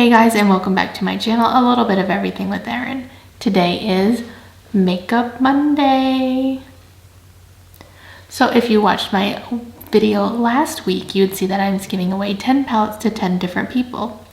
Hey guys, and welcome back to my channel, a little bit of everything with Erin. Today is Makeup Monday. So if you watched my video last week, you would see that I was giving away 10 palettes to 10 different people.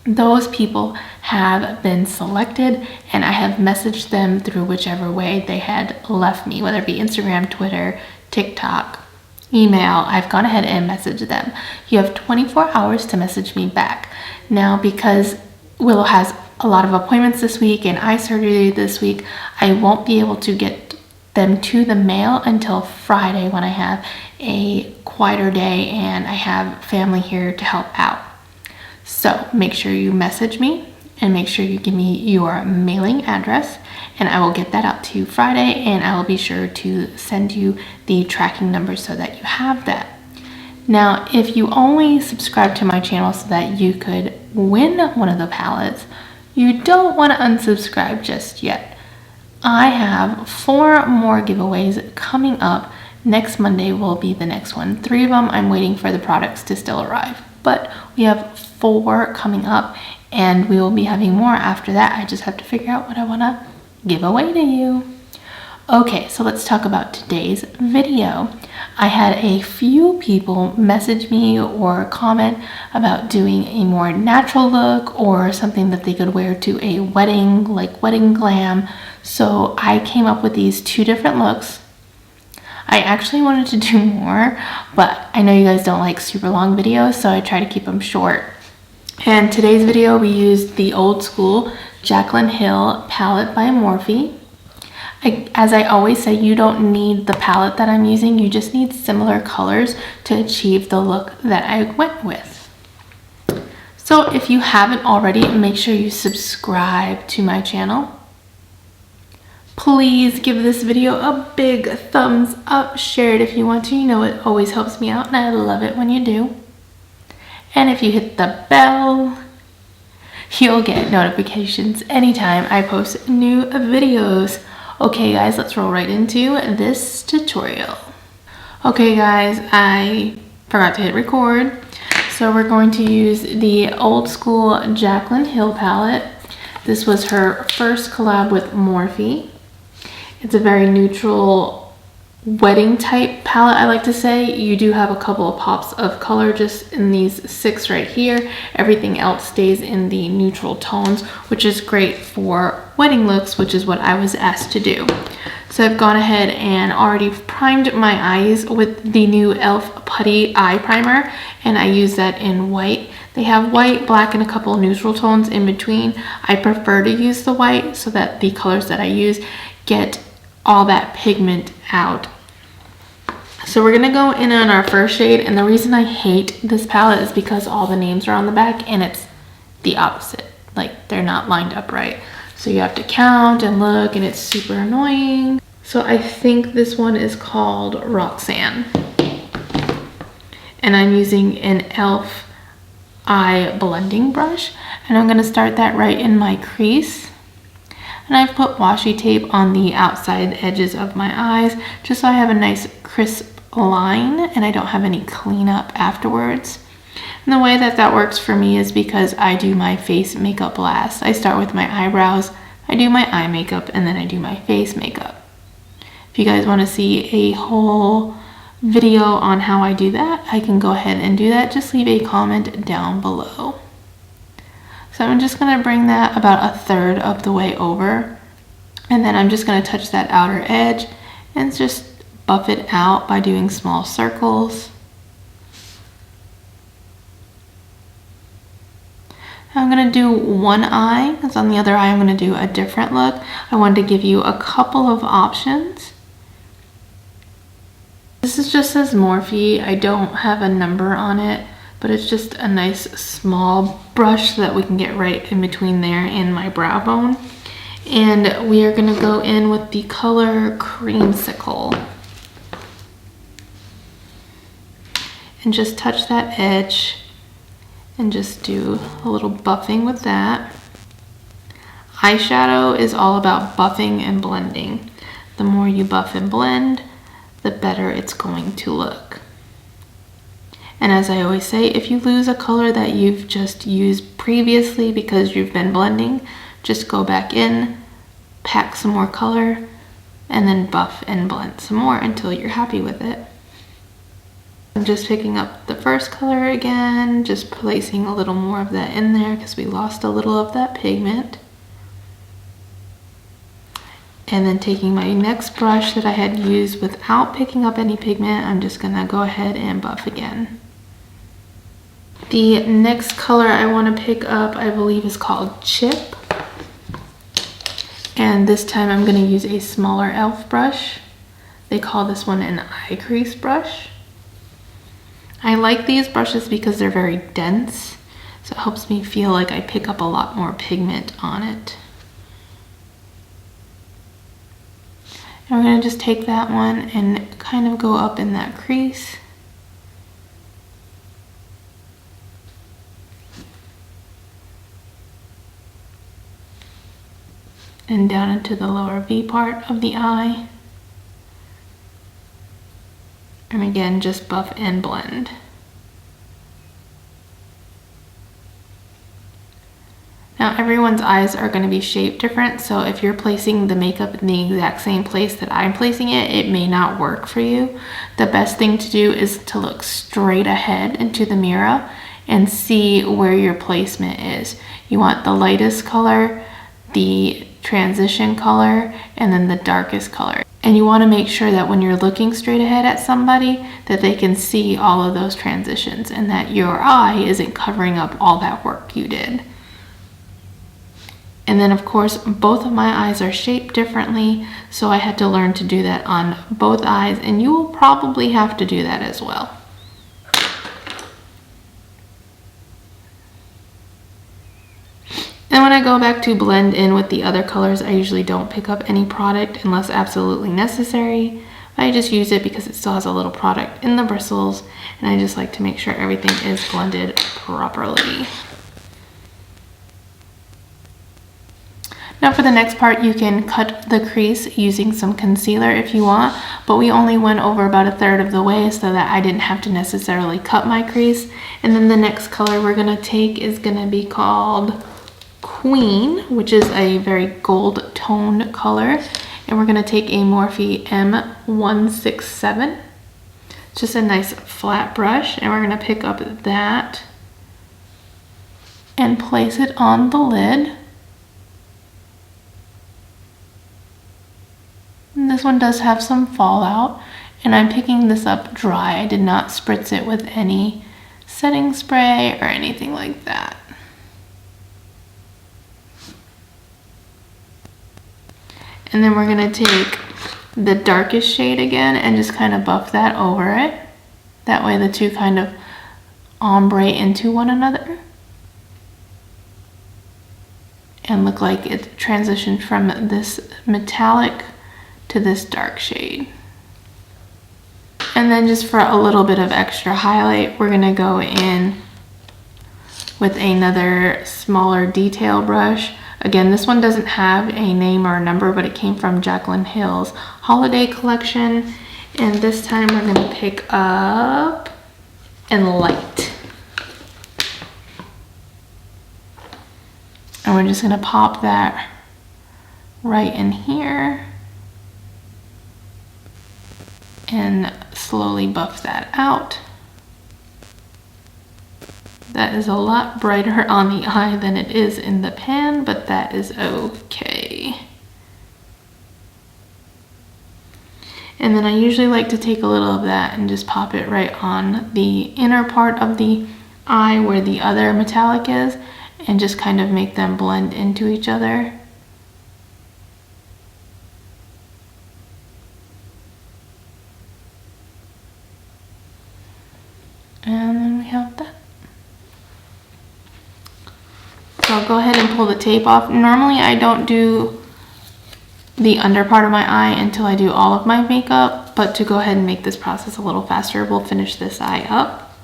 Those people have been selected and I have messaged them through whichever way they had left me, whether it be Instagram, Twitter, TikTok, email. I've gone ahead and messaged them. You have 24 hours to message me back. Now, because Willow has a lot of appointments this week and eye surgery this week, I won't be able to get them to the mail until Friday when I have a quieter day and I have family here to help out. So make sure you message me and make sure you give me your mailing address and I will get that out to you Friday, and I will be sure to send you the tracking number so that you have that. Now, if you only subscribe to my channel so that you could win one of the palettes, you don't want to unsubscribe just yet. I have 4 more giveaways coming up. Next Monday will be the next one. 3 of them I'm waiting for the products to still arrive, but we have 4 coming up and we will be having more after that. I just have to figure out what I want to give away to you. Okay, so let's talk about today's video. I had a few people message me or comment about doing a more natural look or something that they could wear to a wedding, like wedding glam. So I came up with these 2 different looks. I actually wanted to do more, but I know you guys don't like super long videos, so I try to keep them short. And today's video, we used the old school Jaclyn Hill palette by Morphe. As I always say, you don't need the palette that I'm using, you just need similar colors to achieve the look that I went with. So if you haven't already, make sure you subscribe to my channel. Please give this video a big thumbs up, share it if you want to, you know it always helps me out and I love it when you do. And if you hit the bell, you'll get notifications anytime I post new videos. Okay guys, let's roll right into this tutorial. Okay guys, I forgot to hit record. So we're going to use the old school Jaclyn Hill palette. This was her first collab with Morphe. It's a very neutral wedding type palette, I like to say. You do have a couple of pops of color just in these 6 right here. Everything else stays in the neutral tones, which is great for wedding looks, which is what I was asked to do. So I've gone ahead and already primed my eyes with the new e.l.f. Putty Eye Primer, and I use that in white. They have white, black, and a couple of neutral tones in between. I prefer to use the white so that the colors that I use get all that pigment out. So we're gonna go in on our first shade, and the reason I hate this palette is because all the names are on the back and it's the opposite. Like, they're not lined up right. So you have to count and look and it's super annoying. So I think this one is called Roxanne. And I'm using an e.l.f. eye blending brush, and I'm gonna start that right in my crease. And I've put washi tape on the outside edges of my eyes just so I have a nice crisp line and I don't have any cleanup afterwards. And the way that that works for me is because I do my face makeup last. I start with my eyebrows, I do my eye makeup, and then I do my face makeup. If you guys want to see a whole video on how I do that, I can go ahead and do that. Just leave a comment down below. So I'm just going to bring that about 1/3 of the way over, and then I'm just going to touch that outer edge and just buff it out by doing small circles. I'm going to do one eye, because on the other eye I'm going to do a different look. I wanted to give you a couple of options. This is just says Morphe. I don't have a number on it, but it's just a nice small brush so that we can get right in between there and my brow bone. And we are going to go in with the color Creamsicle. And just touch that edge and just do a little buffing with that. Eyeshadow is all about buffing and blending. The more you buff and blend, the better it's going to look. And as I always say, if you lose a color that you've just used previously because you've been blending, just go back in, pack some more color, and then buff and blend some more until you're happy with it. I'm just picking up the first color again, just placing a little more of that in there because we lost a little of that pigment. And then taking my next brush that I had used without picking up any pigment, I'm just gonna go ahead and buff again. The next color I want to pick up, I believe, is called Chip. And this time I'm going to use a smaller e.l.f. brush. They call this one an eye crease brush. I like these brushes because they're very dense, so it helps me feel like I pick up a lot more pigment on it. And we're going to just take that one and kind of go up in that crease. And down into the lower V part of the eye. And again, just buff and blend. Now everyone's eyes are going to be shaped different, so if you're placing the makeup in the exact same place that I'm placing it, it may not work for you. The best thing to do is to look straight ahead into the mirror and see where your placement is. You want the lightest color, the transition color, and then the darkest color. And you want to make sure that when you're looking straight ahead at somebody that they can see all of those transitions and that your eye isn't covering up all that work you did. And then of course both of my eyes are shaped differently, so I had to learn to do that on both eyes, and you will probably have to do that as well. And when I go back to blend in with the other colors, I usually don't pick up any product unless absolutely necessary. I just use it because it still has a little product in the bristles, and I just like to make sure everything is blended properly. Now for the next part, you can cut the crease using some concealer if you want, but we only went over about 1/3 of the way so that I didn't have to necessarily cut my crease. And then the next color we're gonna take is gonna be called Queen, which is a very gold toned color, and we're going to take a Morphe M167. It's just a nice flat brush, and we're going to pick up that and place it on the lid. And this one does have some fallout, and I'm picking this up dry. I did not spritz it with any setting spray or anything like that. And then we're gonna take the darkest shade again and just kind of buff that over it. That way the two kind of ombre into one another and look like it transitioned from this metallic to this dark shade. And then just for a little bit of extra highlight, we're gonna go in with another smaller detail brush. Again, this one doesn't have a name or a number, but it came from Jaclyn Hill's holiday collection. And this time we're gonna pick up in Light. And we're just gonna pop that right in here and slowly buff that out. That is a lot brighter on the eye than it is in the pan, but that is okay. And then I usually like to take a little of that and just pop it right on the inner part of the eye where the other metallic is, and just kind of make them blend into each other. And then we have that. So I'll go ahead and pull the tape off. Normally I don't do the under part of my eye until I do all of my makeup, but to go ahead and make this process a little faster, we'll finish this eye up.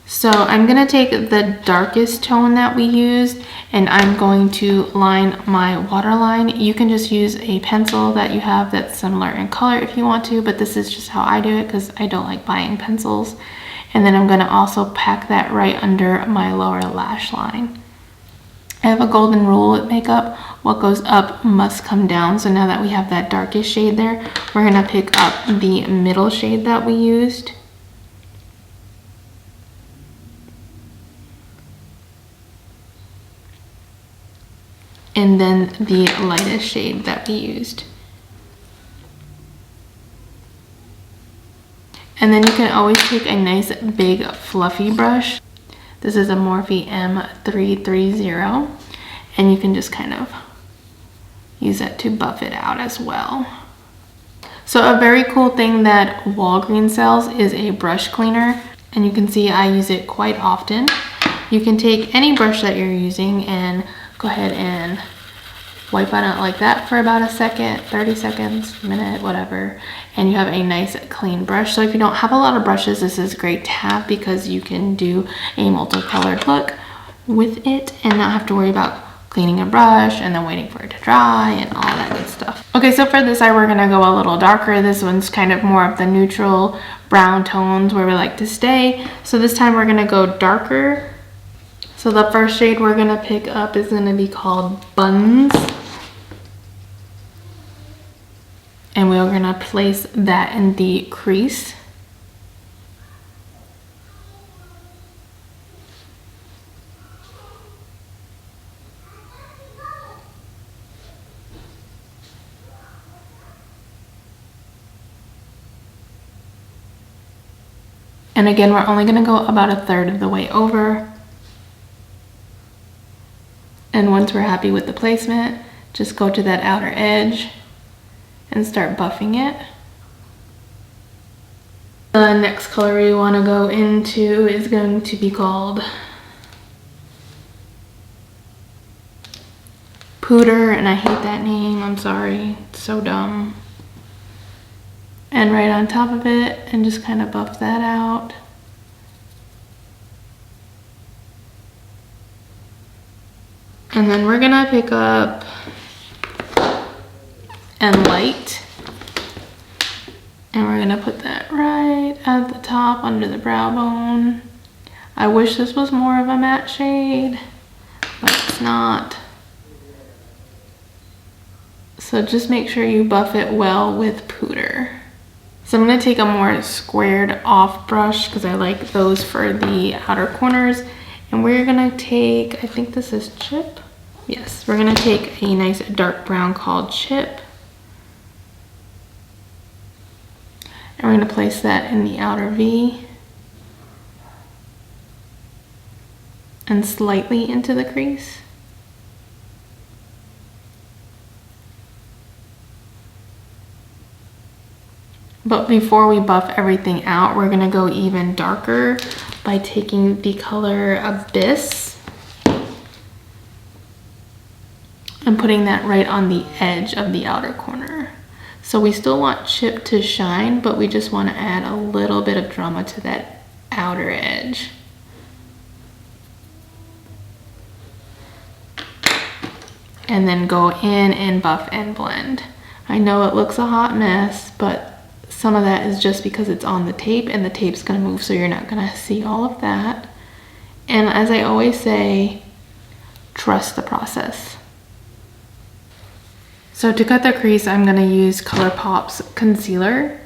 So I'm gonna take the darkest tone that we used and I'm going to line my waterline. You can just use a pencil that you have that's similar in color if you want to, but this is just how I do it because I don't like buying pencils. And then I'm gonna also pack that right under my lower lash line. I have a golden rule with makeup. What goes up must come down. So now that we have that darkest shade there, we're gonna pick up the middle shade that we used. And then the lightest shade that we used. And then you can always take a nice big fluffy brush. This is a Morphe M330, and you can just kind of use that to buff it out as well. So a very cool thing that Walgreens sells is a brush cleaner, and you can see I use it quite often. You can take any brush that you're using and go ahead and wipe on it like that for about a second, 30 seconds, a minute, whatever, and you have a nice clean brush. So if you don't have a lot of brushes, this is great to have because you can do a multicolored look with it and not have to worry about cleaning a brush and then waiting for it to dry and all that good stuff. Okay, so for this eye, we're gonna go a little darker. This one's kind of more of the neutral brown tones where we like to stay. So this time we're gonna go darker. So the first shade we're gonna pick up is gonna be called Buns. And we're gonna place that in the crease. And again, we're only gonna go about a third of the way over. And once we're happy with the placement, just go to that outer edge and start buffing it. The next color we want to go into is going to be called Pooter, and I hate that name, I'm sorry, it's so dumb. And right on top of it, and just kind of buff that out. And then we're gonna pick up and light, and we're gonna put that right at the top under the brow bone. I wish this was more of a matte shade, but it's not. So just make sure you buff it well with Pooter. So I'm gonna take a more squared off brush because I like those for the outer corners, and we're gonna take, I think this is Chip. Yes, we're gonna take a nice dark brown called Chip. And we're going to place that in the outer V and slightly into the crease. But before we buff everything out, we're going to go even darker by taking the color Abyss and putting that right on the edge of the outer corner. So we still want Chip to shine, but we just want to add a little bit of drama to that outer edge. And then go in and buff and blend. I know it looks a hot mess, but some of that is just because it's on the tape and the tape's gonna move, so you're not gonna see all of that. And as I always say, trust the process. So to cut the crease, I'm gonna use ColourPop's concealer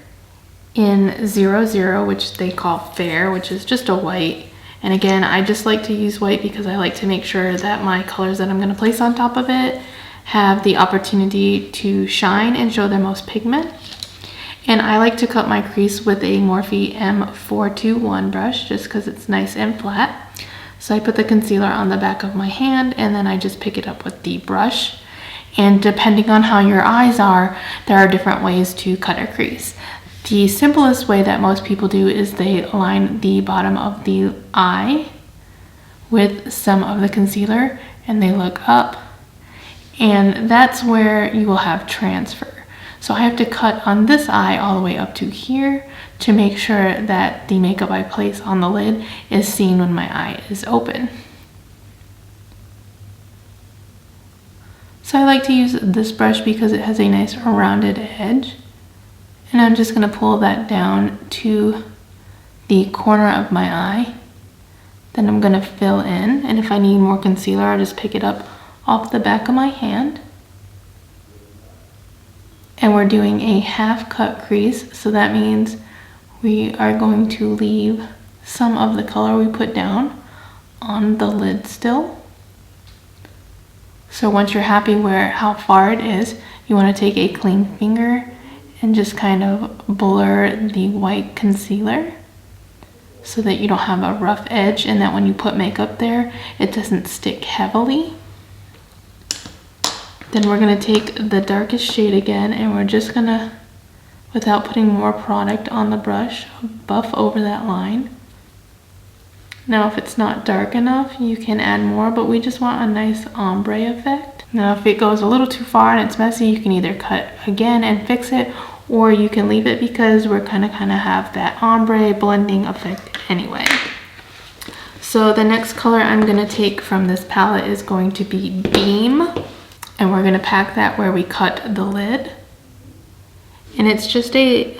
in 00, which they call Fair, which is just a white. And again, I just like to use white because I like to make sure that my colors that I'm gonna place on top of it have the opportunity to shine and show their most pigment. And I like to cut my crease with a Morphe M421 brush just because it's nice and flat. So I put the concealer on the back of my hand and then I just pick it up with the brush. And depending on how your eyes are, there are different ways to cut a crease. The simplest way that most people do is they line the bottom of the eye with some of the concealer and they look up, and that's where you will have transfer. So I have to cut on this eye all the way up to here to make sure that the makeup I place on the lid is seen when my eye is open. So I like to use this brush because it has a nice rounded edge. And I'm just gonna pull that down to the corner of my eye. Then I'm gonna fill in, and if I need more concealer, I'll just pick it up off the back of my hand. And we're doing a half cut crease, so that means we are going to leave some of the color we put down on the lid still. So once you're happy how far it is, you want to take a clean finger and just kind of blur the white concealer so that you don't have a rough edge and that when you put makeup there, it doesn't stick heavily. Then we're going to take the darkest shade again, and we're just going to, without putting more product on the brush, buff over that line. Now if it's not dark enough, you can add more, but we just want a nice ombre effect. Now if it goes a little too far and it's messy, you can either cut again and fix it, or you can leave it because we're kind of have that ombre blending effect anyway. So the next color I'm going to take from this palette is going to be Beam, and we're going to pack that where we cut the lid. And it's just a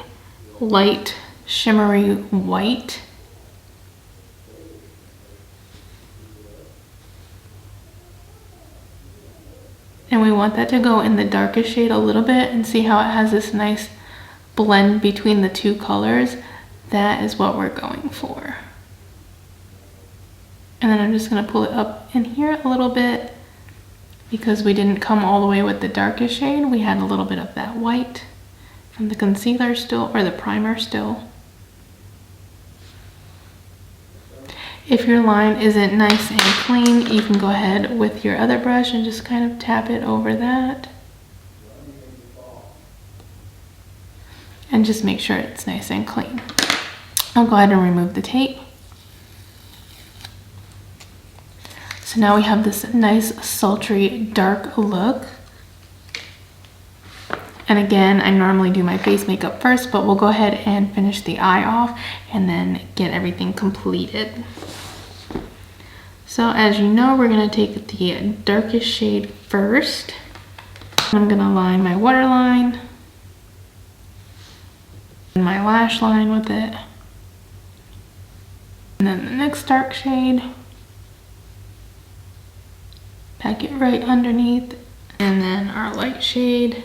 light shimmery white. And we want that to go in the darkest shade a little bit, and see how it has this nice blend between the two colors. That is what we're going for. And then I'm just going to pull it up in here a little bit because we didn't come all the way with the darkest shade. We had a little bit of that white from the concealer still, or the primer still. If your line isn't nice and clean, you can go ahead with your other brush and just kind of tap it over that. And just make sure it's nice and clean. I'll go ahead and remove the tape. So now we have this nice sultry dark look. And again, I normally do my face makeup first, but we'll go ahead and finish the eye off and then get everything completed. So as you know, we're gonna take the darkest shade first. I'm gonna line my waterline and my lash line with it. And then the next dark shade, pack it right underneath, and then our light shade.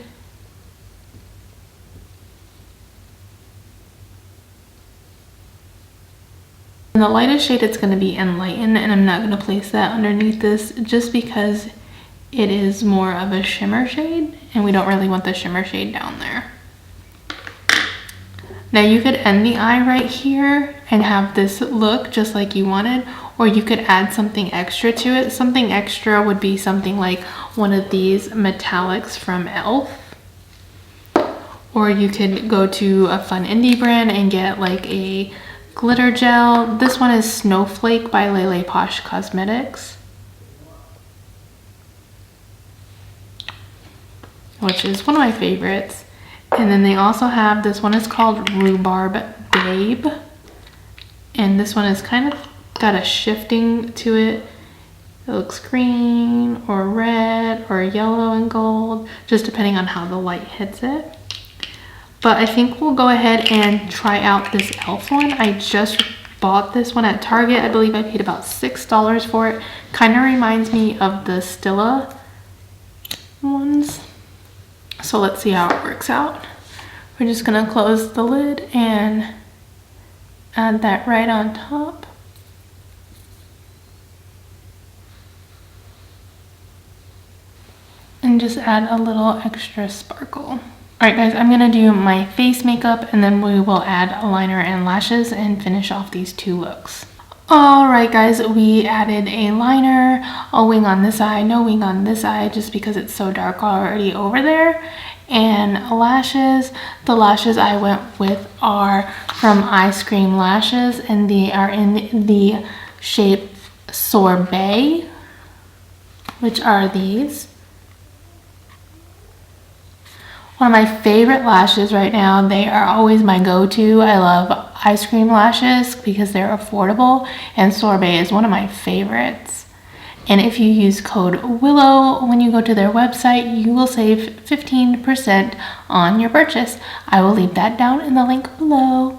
And the lightest shade, it's going to be Enlighten, and I'm not going to place that underneath this just because it is more of a shimmer shade, and we don't really want the shimmer shade down there. Now you could end the eye right here and have this look just like you wanted, or you could add something extra to it. Something extra would be something like one of these metallics from e.l.f. Or you could go to a fun indie brand and get like a glitter gel. This one is Snowflake by Lele Posh Cosmetics, which is one of my favorites. And then they also have, this one is called Rhubarb Babe, and this one is kind of got a shifting to it. It looks green or red or yellow and gold, just depending on how the light hits it. But I think we'll go ahead and try out this e.l.f. one. I just bought this one at Target. I believe I paid about $6 for it. Kind of reminds me of the Stila ones. So let's see how it works out. We're just gonna close the lid and add that right on top. And just add a little extra sparkle. Alright guys, I'm going to do my face makeup and then we will add a liner and lashes and finish off these two looks. Alright guys, we added a liner, a wing on this eye, no wing on this eye just because it's so dark already over there, and lashes. The lashes I went with are from Ice Cream Lashes, and they are in the shape Sorbet, which are these. One of my favorite lashes right now. They are always my go-to. I love Ice Cream Lashes because they're affordable, and Sorbet is one of my favorites. And if you use code WILLOW when you go to their website, you will save 15% on your purchase. I will leave that down in the link below.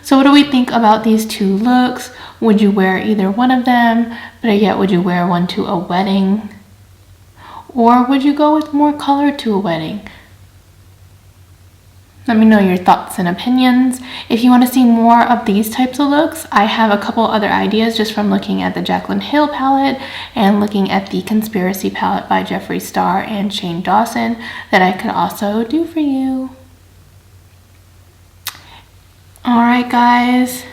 So what do we think about these two looks? Would you wear either one of them? Better yet, would you wear one to a wedding? Or would you go with more color to a wedding? Let me know your thoughts and opinions. If you want to see more of these types of looks, I have a couple other ideas just from looking at the Jaclyn Hill palette and looking at the Conspiracy palette by Jeffree Star and Shane Dawson that I could also do for you. Alright guys,